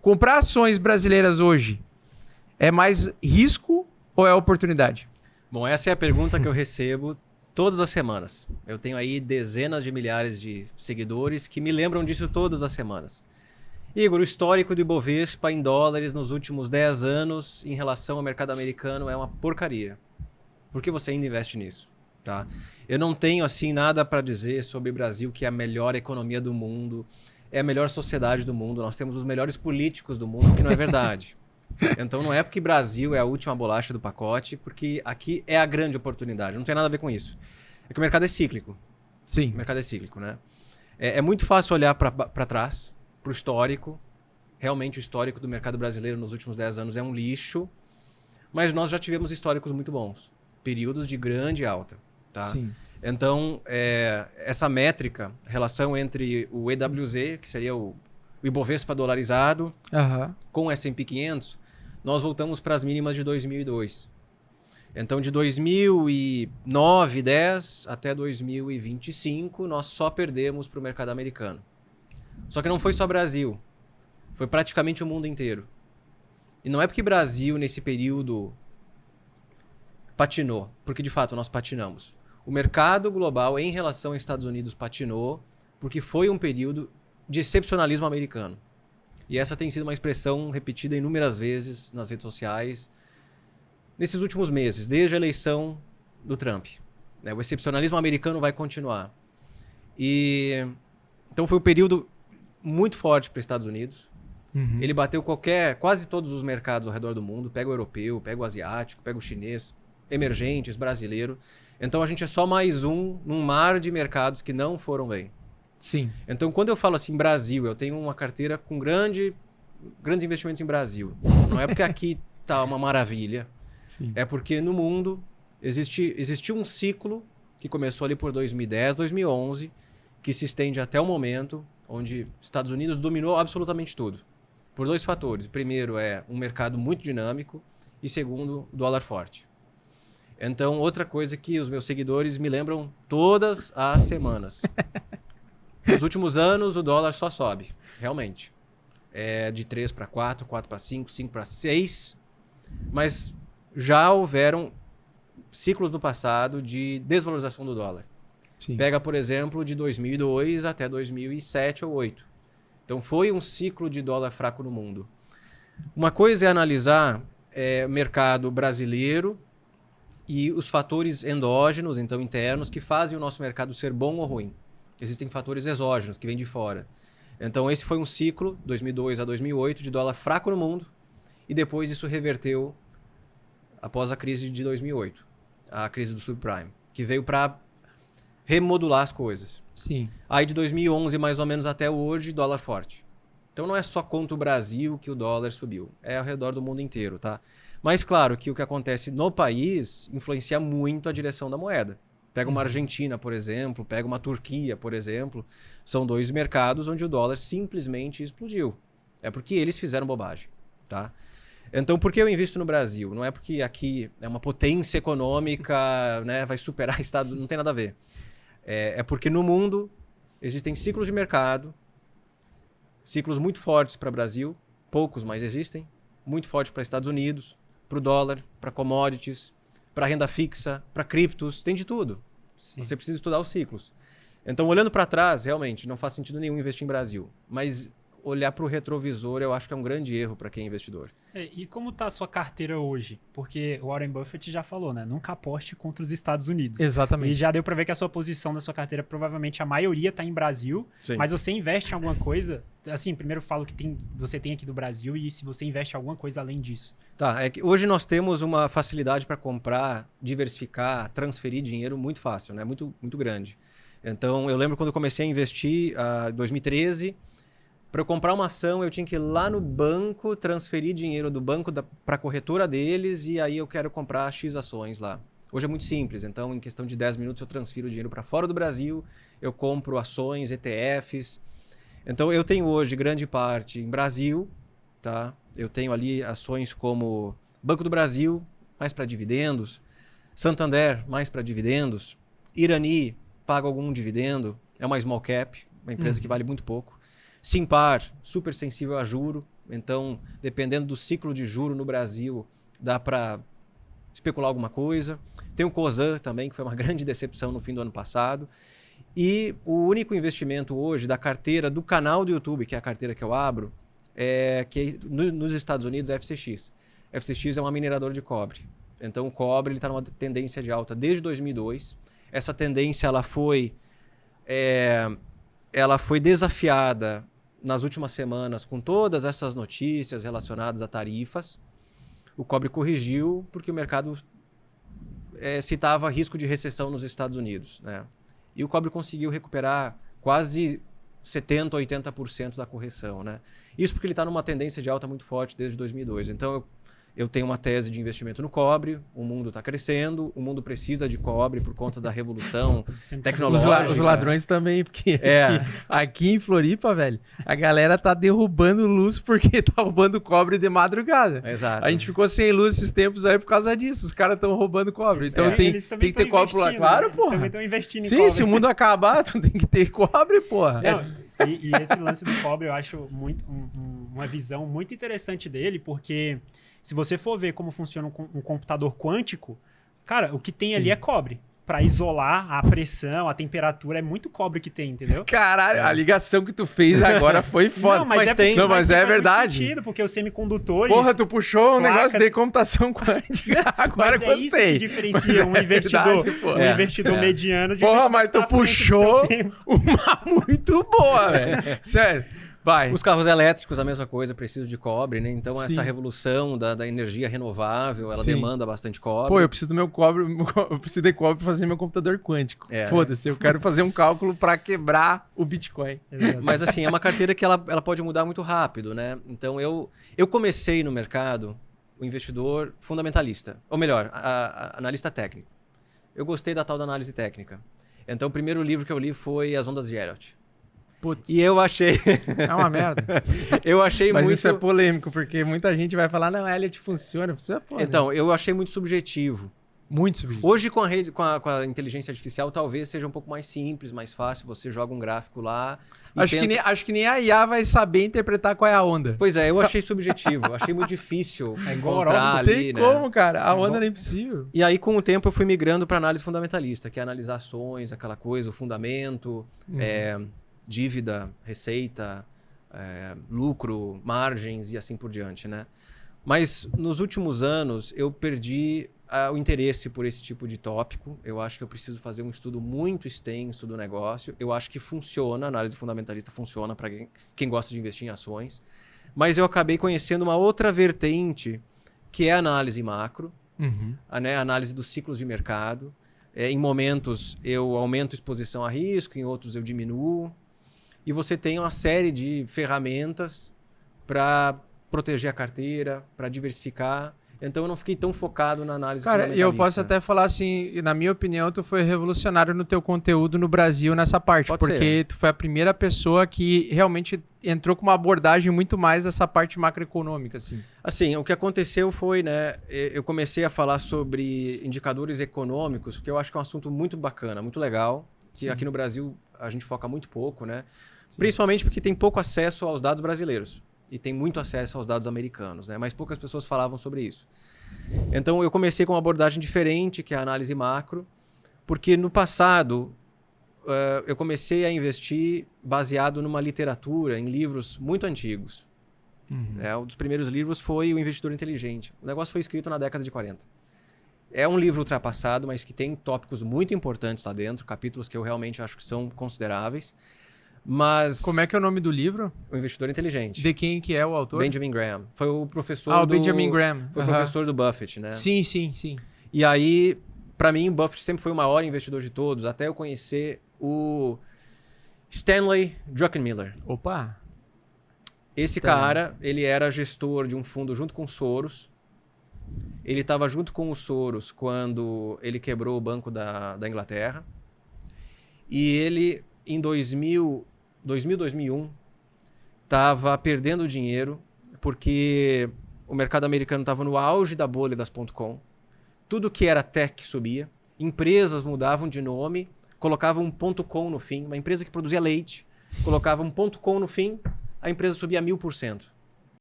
Comprar ações brasileiras hoje é mais risco ou é oportunidade? Bom, essa é a pergunta que eu recebo todas as semanas. Eu tenho aí dezenas de milhares de seguidores que me lembram disso todas as semanas. Igor, o histórico do Ibovespa em dólares nos últimos 10 anos em relação ao mercado americano é uma porcaria. Por que você ainda investe nisso? Tá? Eu não tenho assim nada para dizer sobre o Brasil, que é a melhor economia do mundo, é a melhor sociedade do mundo, nós temos os melhores políticos do mundo, que não é verdade. Então não é porque Brasil é a última bolacha do pacote, porque aqui é a grande oportunidade. Não tem nada a ver com isso. É que o mercado é cíclico. Sim. O mercado é cíclico, né? É muito fácil olhar para trás, para o histórico. Realmente o histórico do mercado brasileiro nos últimos 10 anos é um lixo. Mas nós já tivemos históricos muito bons. Períodos de grande alta. Tá? Sim. Então, essa métrica, relação entre o EWZ, que seria o Ibovespa dolarizado, com o S&P 500, nós voltamos para as mínimas de 2002. Então, de 2009, 10 até 2025, nós só perdemos para o mercado americano. Só que não foi só Brasil, foi praticamente o mundo inteiro. E não é porque Brasil, nesse período, patinou, porque de fato nós patinamos. O mercado global, em relação aos Estados Unidos, patinou, porque foi um período de excepcionalismo americano. E essa tem sido uma expressão repetida inúmeras vezes nas redes sociais nesses últimos meses, desde a eleição do Trump. O excepcionalismo americano vai continuar. Então foi um período muito forte para os Estados Unidos. Uhum. Ele bateu quase todos os mercados ao redor do mundo. Pega o europeu, pega o asiático, pega o chinês, emergentes, brasileiro. Então a gente é só mais um num mar de mercados que não foram bem. Sim. Então quando eu falo assim, Brasil, eu tenho uma carteira com grandes investimentos em Brasil. Não é porque aqui tá uma maravilha. Sim. É porque no mundo existiu um ciclo que começou ali por 2010, 2011, que se estende até o momento onde Estados Unidos dominou absolutamente tudo. Por dois fatores. Primeiro é um mercado muito dinâmico e segundo, o dólar forte. Então, outra coisa que os meus seguidores me lembram todas as semanas. Nos últimos anos, o dólar só sobe, realmente. É de 3 para 4, 4 para 5, 5 para 6. Mas já houveram ciclos no passado de desvalorização do dólar. Sim. Pega, por exemplo, de 2002 até 2007 ou 2008. Então, foi um ciclo de dólar fraco no mundo. Uma coisa é analisar o mercado brasileiro e os fatores endógenos, então internos, que fazem o nosso mercado ser bom ou ruim. Existem fatores exógenos que vêm de fora. Então, esse foi um ciclo, 2002 a 2008, de dólar fraco no mundo. E depois isso reverteu após a crise de 2008, a crise do subprime, que veio para remodular as coisas. Sim. Aí de 2011 mais ou menos até hoje, dólar forte. Então não é só contra o Brasil que o dólar subiu, é ao redor do mundo inteiro, tá? Mas claro que o que acontece no país influencia muito a direção da moeda. Pega uma Argentina, por exemplo, pega uma Turquia, por exemplo, são dois mercados onde o dólar simplesmente explodiu. É porque eles fizeram bobagem, tá? Então, por que eu invisto no Brasil? Não é porque aqui é uma potência econômica, né, vai superar Estados Unidos, não tem nada a ver. É porque no mundo existem ciclos de mercado, ciclos muito fortes para o Brasil, poucos, mas existem, muito fortes para Estados Unidos, para o dólar, para commodities, para renda fixa, para criptos, tem de tudo. Sim. Você precisa estudar os ciclos. Então, olhando para trás, realmente, não faz sentido nenhum investir em Brasil. Mas olhar para o retrovisor, eu acho que é um grande erro para quem é investidor. E como está a sua carteira hoje? Porque o Warren Buffett já falou, né? Nunca aposte contra os Estados Unidos. Exatamente. E já deu para ver que a sua posição da sua carteira, provavelmente a maioria está em Brasil. Sim. Mas você investe em alguma coisa? Assim, primeiro falo que você tem aqui do Brasil e se você investe em alguma coisa além disso. Tá, é que hoje nós temos uma facilidade para comprar, diversificar, transferir dinheiro muito fácil, né? Muito, muito grande. Então, eu lembro quando eu comecei a investir em 2013... Para eu comprar uma ação, eu tinha que ir lá no banco, transferir dinheiro do banco para a corretora deles e aí eu quero comprar X ações lá. Hoje é muito simples, então em questão de 10 minutos eu transfiro o dinheiro para fora do Brasil, eu compro ações, ETFs. Então eu tenho hoje grande parte em Brasil, tá? Eu tenho ali ações como Banco do Brasil, mais para dividendos, Santander, mais para dividendos, Irani, paga algum dividendo, é uma small cap, uma empresa que vale muito pouco. Simpar, super sensível a juro, Então, dependendo do ciclo de juro no Brasil, dá para especular alguma coisa. Tem o Cosan também, que foi uma grande decepção no fim do ano passado. E o único investimento hoje da carteira do canal do YouTube, que é a carteira que eu abro, nos Estados Unidos é a FCX. A FCX é uma mineradora de cobre. Então o cobre está numa tendência de alta desde 2002. Essa tendência ela foi desafiada nas últimas semanas com todas essas notícias relacionadas a tarifas. O cobre corrigiu porque o mercado citava risco de recessão nos Estados Unidos, né? E o cobre conseguiu recuperar quase 70%, 80% da correção, né? Isso porque ele está numa tendência de alta muito forte desde 2002. Então, eu tenho uma tese de investimento no cobre, o mundo está crescendo, o mundo precisa de cobre por conta da revolução tecnológica. Os ladrões também, porque aqui em Floripa, velho, a galera tá derrubando luz porque tá roubando cobre de madrugada. Exato. A gente ficou sem luz esses tempos aí por causa disso. Os caras estão roubando cobre. Então tem que ter cobre lá. Claro, porra. Também estão investindo em Sim, cobre. se o mundo acabar, tu tem que ter cobre, porra. Não, e esse lance do cobre eu acho uma visão muito interessante dele, porque se você for ver como funciona um computador quântico, cara, o que tem ali é cobre. Pra isolar a pressão, a temperatura, é muito cobre que tem, entendeu? Caralho, a ligação que tu fez agora foi foda. Não, mas mas é verdade. Sentido, porque os semicondutores... Porra, tu puxou um negócio de computação quântica. Agora mas gostei. Isso que diferencia um investidor, investidor mediano de Porra, mas tu puxou uma muito boa, velho. Sério. Vai. Os carros elétricos, a mesma coisa, precisam de cobre, né? Então, essa revolução da energia renovável, ela demanda bastante cobre. Pô, eu preciso do meu cobre, eu preciso de cobre pra fazer meu computador quântico. Foda-se, eu quero fazer um cálculo pra quebrar o Bitcoin. Mas, assim, é uma carteira que ela pode mudar muito rápido, né? Então, eu comecei no mercado o investidor fundamentalista. Ou melhor, analista técnico. Eu gostei da tal da análise técnica. Então, o primeiro livro que eu li foi As Ondas de Elliott. Putz. E eu achei... É uma merda. Eu achei Mas muito... isso é polêmico, porque muita gente vai falar, não, Elliott funciona. Então, eu achei muito subjetivo. Muito subjetivo. Hoje, com a inteligência artificial, talvez seja um pouco mais simples, mais fácil. Você joga um gráfico lá... Acho que nem a IA vai saber interpretar qual é a onda. Pois é, eu achei subjetivo. Achei muito difícil encontrar ali, não tem como, cara. A onda não é impossível. E aí, com o tempo, eu fui migrando para análise fundamentalista, que é analisar ações, aquela coisa, o fundamento... dívida, receita, lucro, margens e assim por diante, né? Mas nos últimos anos eu perdi o interesse por esse tipo de tópico. Eu acho que eu preciso fazer um estudo muito extenso do negócio. Eu acho que funciona, a análise fundamentalista funciona para quem gosta de investir em ações. Mas eu acabei conhecendo uma outra vertente, que é a análise macro, a análise dos ciclos de mercado. Em momentos eu aumento a exposição a risco, em outros eu diminuo. E você tem uma série de ferramentas para proteger a carteira, para diversificar. Então eu não fiquei tão focado na análise fundamentalista. Cara, eu posso até falar assim, na minha opinião, tu foi revolucionário no teu conteúdo no Brasil nessa parte. Porque tu foi a primeira pessoa que realmente entrou com uma abordagem muito mais dessa parte macroeconômica, assim. Assim, o que aconteceu foi, né, eu comecei a falar sobre indicadores econômicos, porque eu acho que é um assunto muito bacana, muito legal, que aqui no Brasil a gente foca muito pouco, né? Sim. Principalmente porque tem pouco acesso aos dados brasileiros e tem muito acesso aos dados americanos, né? Mas poucas pessoas falavam sobre isso. Então eu comecei com uma abordagem diferente, que é a análise macro, porque no passado eu comecei a investir baseado numa literatura, em livros muito antigos. Um dos primeiros livros foi O Investidor Inteligente. O negócio foi escrito na década de 40. É um livro ultrapassado, mas que tem tópicos muito importantes lá dentro, capítulos que eu realmente acho que são consideráveis. Mas... Como é que é o nome do livro? O Investidor Inteligente. De quem que é o autor? Benjamin Graham. Foi o professor o Benjamin Graham. Foi o professor do Buffett, né? Sim. E aí, para mim, o Buffett sempre foi o maior investidor de todos, até eu conhecer o Stanley Druckenmiller. Opa! Esse cara, ele era gestor de um fundo junto com o Soros. Ele estava junto com o Soros quando ele quebrou o Banco da Inglaterra. E ele, em 2001, estava perdendo dinheiro porque o mercado americano estava no auge da bolha das .com. Tudo que era tech subia. Empresas mudavam de nome, colocavam um .com no fim. Uma empresa que produzia leite, colocava um .com no fim, a empresa subia 1000%.